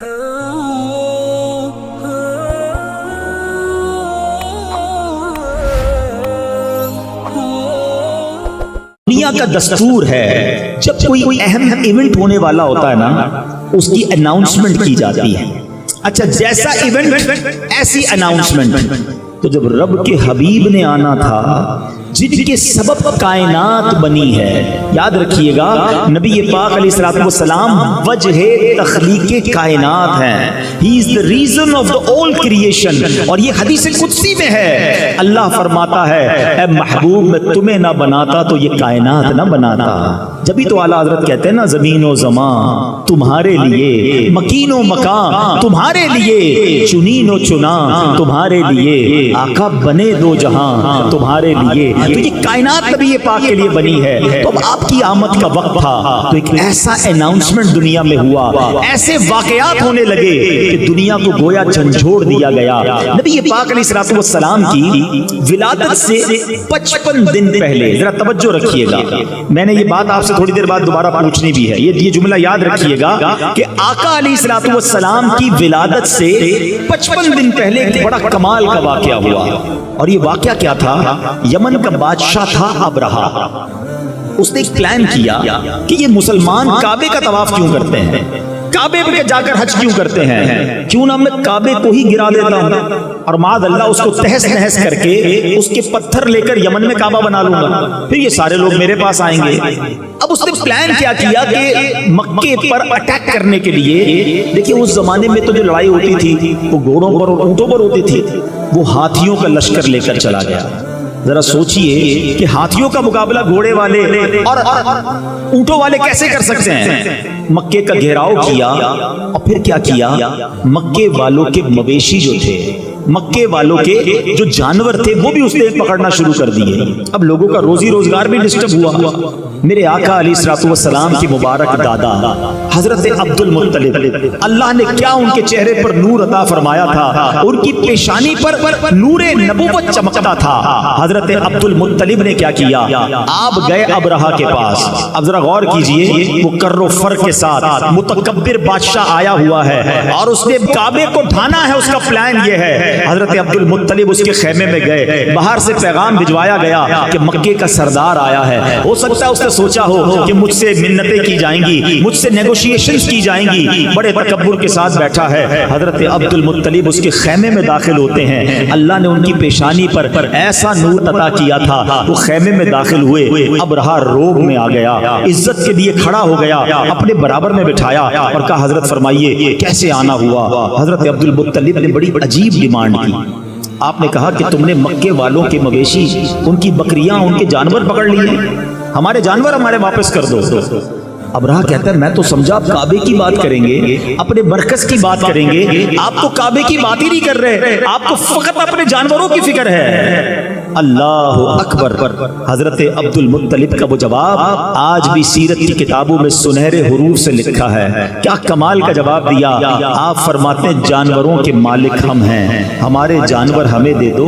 दुनिया का दस्तूर है, जब कोई अहम इवेंट होने वाला होता है ना, उसकी अनाउंसमेंट की जाती है। अच्छा, जैसा इवेंट ऐसी अनाउंसमेंट। तो जब रब के हबीब ने आना था, जिनके सबब कायनात बनी है, याद रखिएगा नबी पाक अलैहिस्सलाम वजह तख्लीक़े कायनात हैं। He is the reason of the all creation. और ये हदीस कुदसी में है, अल्लाह फरमाता है ऐ महबूब मैं तुम्हें ना बनाता तो ये कायनात ना बनाता। जब तो आला हज़रत कहते हैं ना, ज़मीन व ज़मान तुम्हारे लिए, मकीन व मकान तुम्हारे लिए, चुनीन व चुना तुम्हारे लिए, आका बने दो जहां तुम्हारे लिए। तो ये कायनात नबी पाक के लिए बनी है। तो अब आपकी आमद का वक्त था, तो एक ऐसा अनाउंसमेंट दुनिया में हुआ, ऐसे वाकयात होने लगे कि दुनिया को गोया झंझोड़ दिया गया। नबी पाक अलैहिस्सलाम की विलादत से 55 दिन पहले, जरा तवज्जो रखिएगा, मैंने ये बात आपसे थोड़ी देर बाद दोबारा पूछनी भी है, ये जुमला याद रखिएगा कि आका अलैहिस्सलाम की विलादत से 55 दिन पहले एक बड़ा कमाल का वाकया हुआ। और ये वाकया क्या था? यमन का बादशाह था अबरहा। उसने एक प्लान किया कि ये मुसलमान काबे का तवाफ क्यों करते हैं, काबे पे जाकर हज क्यों करते हैं, क्यों ना मैं काबे को ही गिरा देता हूं और माद अल्लाह उसको तहस नहस करके उसके पत्थर लेकर यमन में काबा बना लूंगा, फिर ये सारे लोग मेरे पास आएंगे। अब उसने प्लान क्या किया कि मक्के पर अटैक करने के लिए, देखिए उस जमाने में तो जो लड़ाई होती थी वो घोड़ों पर और ऊंटों पर होती थी, वो हाथियों का लश्कर लेकर चला गया। जरा सोचिए कि हाथियों का मुकाबला घोड़े वाले और ऊंटों वाले कैसे कर सकते हैं। मक्के का घेराव किया और फिर क्या किया, मक्के वालों के मवेशी जो थे, मक्के वालों के जो जानवर थे, वो भी उसने पकड़ना शुरू कर दिए। अब लोगों का रोजी रोजगार भी डिस्टर्ब हुआ। मेरे आका अलैहिस्सलाम की मुबारक दादा हजरत अब्दुल मुत्तलिब, अल्लाह ने क्या उनके चेहरे पर नूर अता फरमाया था, उनकी पेशानी पर नूरे नबूवत चमकता था। हजरत अब्दुल मुत्तलिब ने क्या किया, आप गए अबरहा के पास। अब जरा गौर कीजिए, वो कर्रो फर के साथ मुतकब्बिर बादशाह आया हुआ है और उसने काबे को ढाना है, उसका प्लान ये है। हजरत अब्दुल मुत्तलिब उसके खेमे में गए, बाहर से पैगाम भिजवाया गया कि मक्के का सरदार आया है। हो सकता है उसने सोचा हो कि मुझसे मिन्नतें की जाएंगी, मुझसे नेगोशिएशंस की जाएंगी, बड़े तकब्बुर के साथ बैठा है। हजरत अब्दुल मुत्तलिब उसके खेमे में दाखिल होते हैं, अल्लाह ने उनकी पेशानी पर ऐसा नूर अता किया था, वो खेमे में दाखिल हुए, अबरहा रोब में आ गया, इज्जत के लिए खड़ा हो गया, अपने बराबर में बिठाया और कहा हजरत फरमाइए कैसे आना हुआ। हजरत अब्दुल मुत्तलिब ने बड़ी अजीब डिमांड की। आपने कहा कि तुमने मक्के वालों के मवेशी, उनकी बकरियां, उनके जानवर पकड़ लिए, हमारे जानवर हमारे वापस कर दो। अबरहा कहता है मैं तो समझा आप काबे की बात करेंगे, अपने मरकज की बात करेंगे, आप तो काबे की बात ही नहीं कर रहे, आपको फकत अपने जानवरों की फिक्र है। अल्लाह अकबर। हजरत अब्दुल मुत्तलिब का वो जवाब आज भी सीरत की किताबों में सुनहरे हुरूफ से लिखा है। क्या कमाल का जवाब दिया। आप फरमाते हैं जानवरों के मालिक हम हैं, हमारे जानवर हमें दे दो,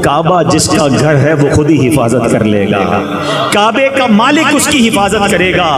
काबा जिसका घर है वो खुद ही हिफाजत कर लेगा, काबे का मालिक उसकी हिफाजत करेगा।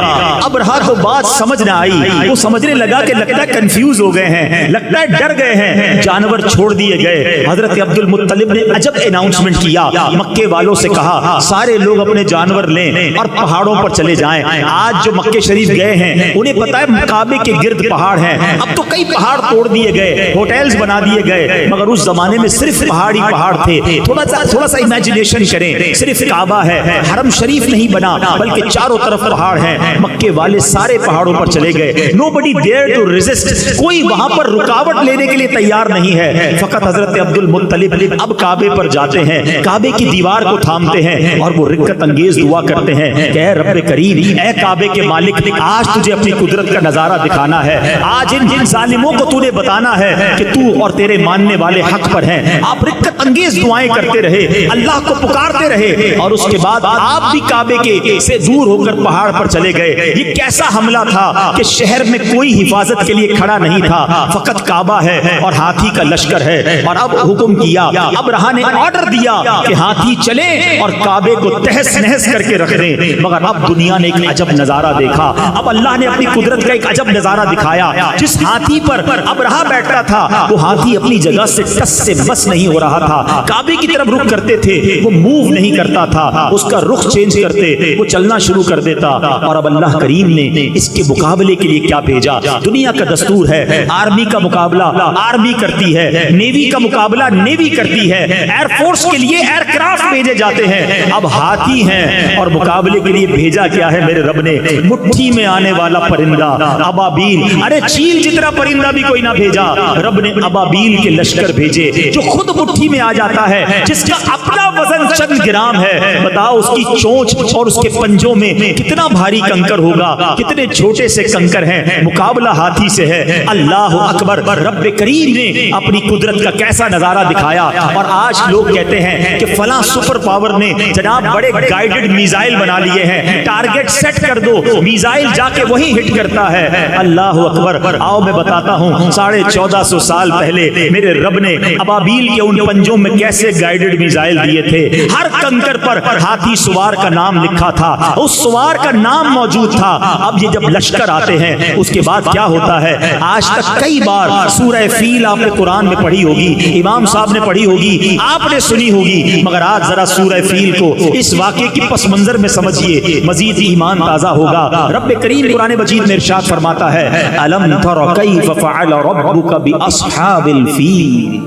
अबरहा को बात समझ न आई, वो समझने लगा कि लगता है कंफ्यूज हो गए हैं, लगता है डर गए हैं, जानवर छोड़ दिए गए। हजरत अब्दुल मुत्तलिब ने अजब अनाउंसमेंट किया, मक्के वालों से कहा सारे लोग अपने जानवर लें और पहाड़ों पर चले जाएं। आज जो मक्के शरीफ गए हैं उन्हें पता है काबे के गिर्द पहाड़ हैं, अब तो कई पहाड़ तोड़ दिए गए, होटल्स बना दिए गए, मगर उस जमाने में सिर्फ पहाड़ ही पहाड़ थे। थोड़ा सा इमेजिनेशन करें, सिर्फ काबा है, हरम शरीफ नहीं बना, बल्कि चारों तरफ पहाड़ हैं। मक्के वाले सारे पहाड़ों पर चले गए, नोबडी डेयर टू रेजिस्ट, कोई वहां पर रुकावट लेने के लिए तैयार नहीं है। फकत हजरत अब्दुल मुत्तलिब अब काबे पर जाते हैं, काबे की दीवार को थामते हैं और वो रिक्कत अंगेज दुआ करते हैं कि ऐ रब्बे करीम, ऐ काबे के मालिक, आज तुझे अपनी कुदरत का नजारा दिखाना है, आज इन जालिमों को तूने बताना है कि तू और तेरे मानने वाले हक पर हैं। आप रिक्कत अंगेज दुआएं करते रहे, अल्लाह को पुकारते रहे और उसके बाद आप भी काबे के से दूर होकर पहाड़ पर चले गए। ये कैसा हमला था कि शहर में कोई हिफाजत के लिए खड़ा नहीं था, फकत काबा है और हाथी का लश्कर है। और अब हुक्म किया, अबरहा ने ऑर्डर दिया कि ہاتھی چلے اور کعبے کو تہس نہس کر کے رکھ دیں، مگر اب دنیا نے ایک عجب نظارہ دیکھا، اب اللہ نے اپنی قدرت کا ایک عجب نظارہ دکھایا۔ جس ہاتھی پر ابرہہ بیٹھا تھا وہ ہاتھی اپنی جگہ سے ٹس سے بس نہیں ہو رہا تھا، کعبے کی طرف رخ کرتے تھے وہ موو نہیں کرتا تھا، اس کا رخ چینج کرتے وہ چلنا شروع کر دیتا۔ اور اب اللہ کریم نے اس کے مقابلے کے لیے کیا بھیجا؟ دنیا کا دستور ہے آرمی کا مقابلہ آرمی کرتی ہے، نیوی کا مقابلہ نیوی کرتی ہے، ایئر فورس کے لیے ایئر کرافٹ بھیجے جاتے ہیں، اب ہاتھی ہیں اور مقابلے کے لیے بھیجا کیا ہے میرے رب نے؟ مٹھی میں آنے والا پرندہ ابابیل۔ ارے چیل جتنا پرندہ بھی کوئی نہ بھیجا، رب نے ابابیل کے لشکر بھیجے جو خود مٹھی میں آ جاتا ہے، جس کا اپنا وزن چند گرام ہے۔ بتاؤ اس کی چونچ اور اس کے پنجوں میں کتنا بھاری کنکر ہوگا، کتنے چھوٹے سے کنکر ہیں، مقابلہ ہاتھی سے ہے۔ اللہ اکبر، رب کریم نے اپنی قدرت کا کیسا نظارہ دکھایا۔ اور آج لوگ کہتے ہیں کہ فلاں سپر پاور نے جناب بڑے گائیڈڈ میزائل بنا لیے ہیں، ٹارگٹ سیٹ کر دو میزائل جا کے وہی ہٹ کرتا ہے۔ اللہ اکبر، آؤ میں بتاتا ہوں 1450 سال پہلے میرے رب نے ابابیل کے ان پنجوں میں کیسے گائیڈڈ میزائل دیے تھے۔ ہر کنکر پر ہاتھی سوار کا نام لکھا تھا، اس سوار کا نام موجود تھا۔ اب یہ جب لشکر آتے ہیں اس کے بعد کیا ہوتا ہے؟ آج تک کئی بار سورہ فیل آپ نے قرآن میں پڑھی ہوگی، امام صاحب نے پڑھی ہوگی، آپ نے سنی ہوگی، مگر آج ذرا سورہ فیل کو اس واقعے کی پس منظر میں سمجھیے، مزید ایمان تازہ ہوگا۔ رب کریم قرآن مجید میں ارشاد فرماتا ہے الم تر کیف فعل ربک باصحاب الفیل۔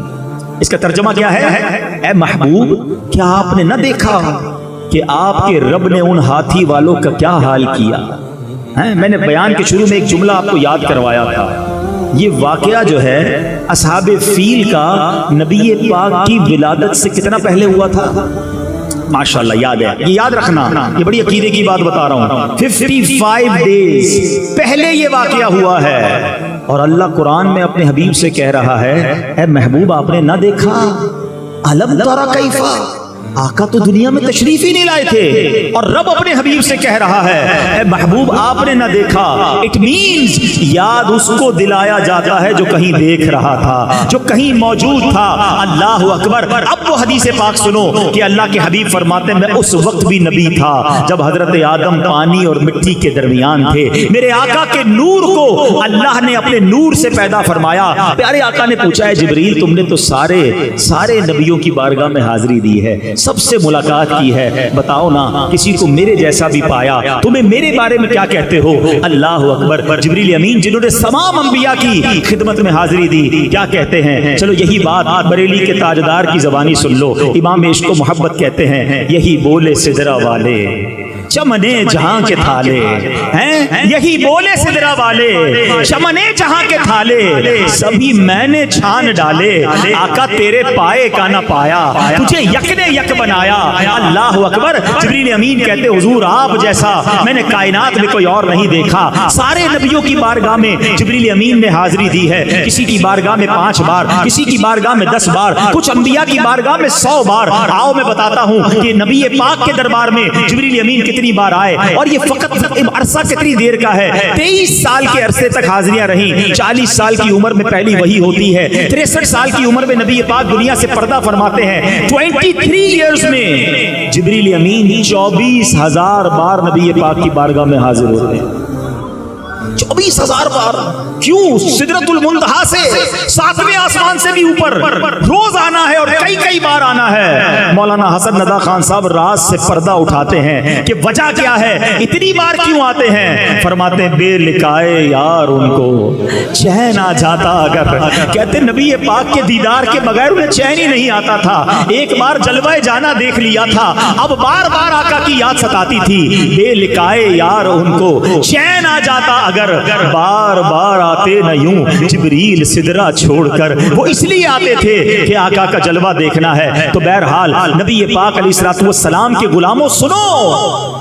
اس کا ترجمہ کیا ہے؟ اے محبوب کیا آپ نے نہ دیکھا کہ آپ کے رب نے ان ہاتھی والوں کا کیا حال کیا؟ میں نے بیان کے شروع میں ایک جملہ آپ کو یاد کروایا تھا، یہ واقعہ جو ہے اصحاب فیل کا نبی پاک کی ولادت سے کتنا پہلے ہوا تھا؟ ماشاءاللہ یاد ہے، یہ یاد رکھنا، یہ بڑی عقیدے کی بات بتا رہا ہوں۔ 55 ڈیز پہلے یہ واقعہ ہوا ہے، اور اللہ قرآن میں اپنے حبیب سے کہہ رہا ہے اے محبوب آپ نے نہ دیکھا؟ الم ترى کیف، آقا تو دنیا میں تشریف ہی نہیں لائے تھے، اور رب اپنے حبیب سے کہہ رہا ہے اے محبوب آپ نے نہ دیکھا۔ اٹ مینز یاد اس کو دلایا جاتا ہے جو کہیں دیکھ رہا تھا، جو کہیں موجود تھا۔ اللہ اکبر۔ اب وہ حدیث پاک سنو کہ اللہ کے حبیب فرماتے ہیں میں اس وقت بھی نبی تھا جب حضرت آدم پانی اور مٹی کے درمیان تھے، میرے آقا کے نور کو اللہ نے اپنے نور سے پیدا فرمایا۔ پیارے آقا نے پوچھا ہے جبریل تم نے تو سارے نبیوں کی بارگاہ میں حاضری دی ہے، سب سے ملاقات کی ہے، بتاؤ نا کسی کو میرے جیسا بھی پایا، تمہیں میرے بارے میں کیا کہتے ہو؟ اللہ اکبر۔ جبریل امین جنہوں نے تمام انبیاء کی خدمت میں حاضری دی کیا کہتے ہیں؟ چلو یہی بات بریلی کے تاجدار کی زبانی سن لو، امام عشق و محبت کہتے ہیں یہی بولے سدرا والے چمنے جہاں کے تھالے ہیں، یہی بولے سدرا والے چمنے جہاں کے تھالے، سبھی میں نے چھان ڈالے، آقا تیرے پائے کا نہ پایا، تجھے یک نے یک بنایا۔ اللہ اکبر۔ جبریل امین کہتے حضور آپ جیسا میں نے کائنات میں کوئی اور نہیں دیکھا۔ سارے نبیوں کی بارگاہ میں جبریل امین نے حاضری دی ہے، کسی کی بارگاہ میں 5 بار، کسی کی بارگاہ میں 10 بار، کچھ انبیاء کی بارگاہ میں 100 بار۔ آؤ میں بتاتا ہوں کہ نبی پاک کے دربار میں جبریل امین کتنی بار آئے، اور یہ فقط عرصہ کتنی دیر کا ہے؟ 23 سال کے عرصے تک حاضریاں رہیں۔ 40 سال کی عمر میں پہلی وحی ہوتی ہے، 63 سال کی عمر میں نبی پاک دنیا سے پردہ فرماتے ہیں۔ 23 ایئرز میں جبریل امین 24,000 بار نبی پاک کی بارگاہ میں حاضر ہوتے ہیں۔ 24,000 بار۔ کیوں؟ سدرۃ المنتہا سے 7ویں آسمان سے بھی اوپر روز آنا ہے اور کئی بار آنا ہے۔ مولانا حسن ندا خان صاحب راز سے پردہ اٹھاتے ہیں کہ وجہ کیا ہے، اتنی بار کیوں آتے ہیں؟ فرماتے ہیں بے لکائے یار ان کو چین آ جاتا اگر، کہتے نبی پاک کے دیدار کے بغیر انہیں چین ہی نہیں آتا تھا۔ ایک بار جلوہ جانا دیکھ لیا تھا، اب بار بار آقا کی یاد ستاتی تھی۔ بے لکائے یار ان کو چین آ جاتا اگر، بار بار آتے نہ یوں جبریل سدرا چھوڑ کر، وہ اس لیے آتے تھے کہ آقا کا جلوہ دیکھنا ہے۔ تو بہرحال نبی پاک علیہ الصلوۃ والسلام کے غلاموں سنو،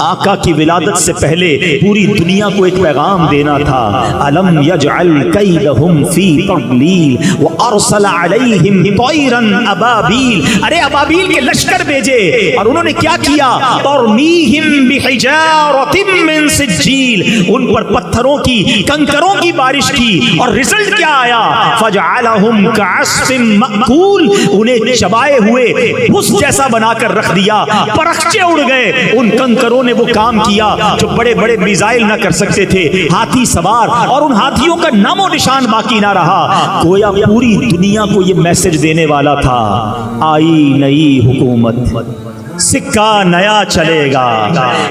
آقا کی ولادت سے پہلے پوری دنیا کو ایک پیغام دینا تھا۔ الم یجعل کیدہم فی تضلیل وارسل علیہم طیرا ابابیل، ارے ابابیل کے لشکر بھیجے اور انہوں نے کیا کیا؟ ترمیہم بحجارۃ من سجیل، ان پر پتھروں کی कंकरों की बारिश की, और रिजल्ट क्या आया? फजअलहुम कअस्फिम मअकूल, उन्हें चबाए हुए भुस जैसा बनाकर रख दिया, परखचे उड़ गए। उन कंकरों ने वो काम किया जो बड़े बड़े मिसाइल ना कर सकते थे, हाथी सवार, और उन हाथियों का नामो निशान बाकी ना रहा। गोया पूरी दुनिया को ये मैसेज देने वाला था, आई नई हुकूमत, सिक्का नया चलेगा।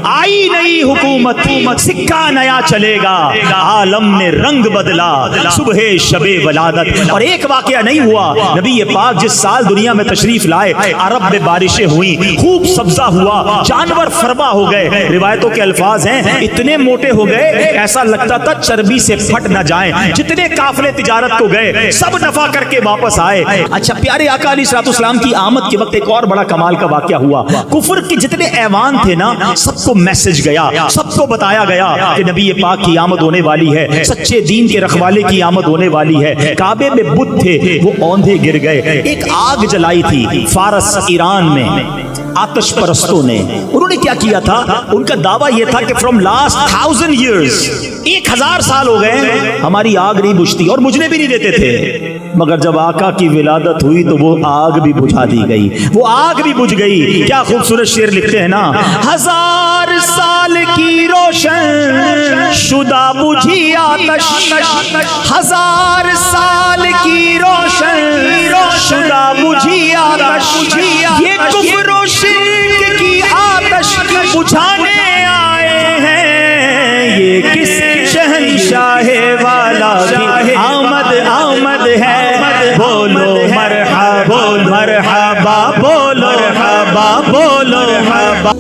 आई नई हुकूमत, सिक्का नया चलेगा। आलम ने रंग बदला, सुबह शबे वलादत। और एक वाकया नहीं हुआ, नबी पाक जिस साल दुनिया में तशरीफ लाए, अरब में बारिशें हुई, खूब सब्जा हुआ, जानवर फरमा हो गए। रिवायतों के अल्फाज हैं, इतने मोटे हो गए ऐसा लगता था चर्बी से फट न जाएं। जितने काफिले तिजारत को गए सब नफा करके वापस आए। अच्छा, प्यारे आका अलैहिस्सलाम की आमद के वक्त एक और बड़ा कमाल का वाकया हुआ। कुफर के जितने ऐवान थे ना, सबको मैसेज गया, सबको बताया गया कि नबी पाक की आमद होने वाली है, सच्चे दीन के रखवाले की आमद होने वाली है। काबे में बुत थे, वो औंधे गिर गए। एक आग जलाई थी फारस ईरान में आतिश परस्तों ने। उन्होंने क्या किया था? उनका दावा यह था कि फ्रॉम लास्ट 1000 years, 1000 साल हो गए हमारी आग नहीं बुझती, और बुझने भी नहीं देते थे। मगर जब आका की विलादत हुई तो वो आग भी बुझा दी गई, वो आग भी बुझ गई। क्या खूबसूरत शेर लिखते हैं ना, 1000 साल की रोशन शुदा बुझी आतश, 1000 साल की रोशन शुदा बुझी आतश, ये कुफ्र और शिर्क की आतश बुझाने आए हैं। ये किस शहंशाहे वाला की आमद आमद है, बोलो मरहबा, बोलो मरहबा, बोलो मरहबा, बोलो मरहबा।